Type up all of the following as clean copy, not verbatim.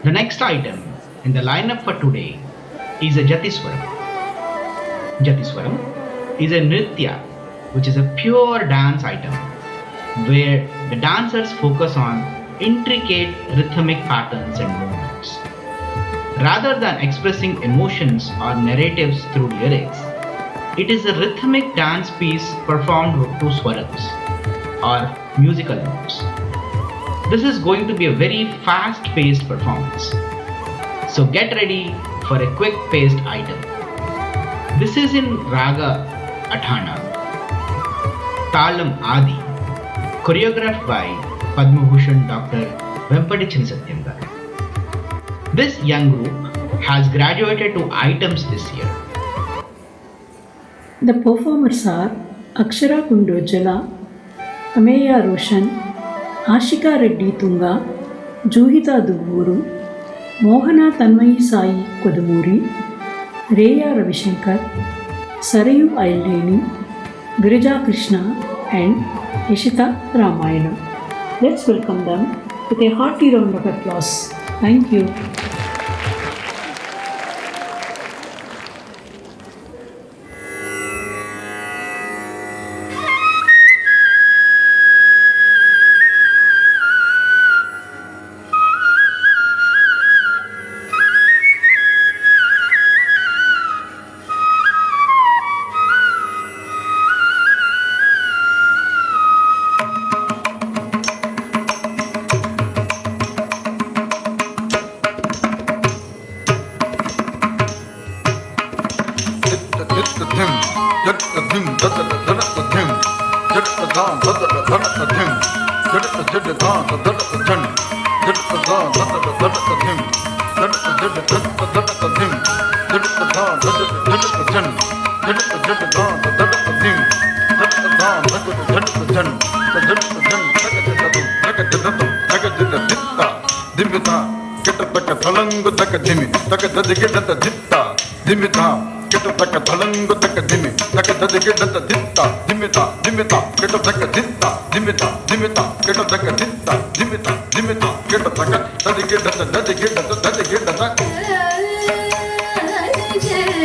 The next item in the lineup for today is a Jatiswaram. Jatiswaram is a nritya, which is a pure dance item where the dancers focus on intricate rhythmic patterns and movements. Rather than expressing emotions or narratives through lyrics, it is a rhythmic dance piece performed to swarams or musical notes. This is going to be a very fast paced performance. So get ready for a quick paced item. This is in Raga Athana, Talam Adi, choreographed by Padma Bhushan Dr. Vempati Chinnasatyam garu. This young group has graduated to items this year. The performers are Akshara Kundojala, Ameya Roshan, Ashika Reddy Tunga, Juhita Duvuru, Mohana Tanmayi Sai Kodumuri, Reya Ravishankar, Sarayu Aileni, Girija Krishna and Ishita Ramayana. Let's welcome them with a hearty round of applause. Thank you. Jai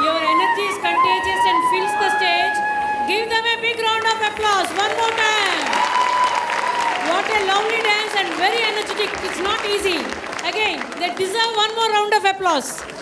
Your energy Very energetic. It's not easy. Again, they deserve one more round of applause.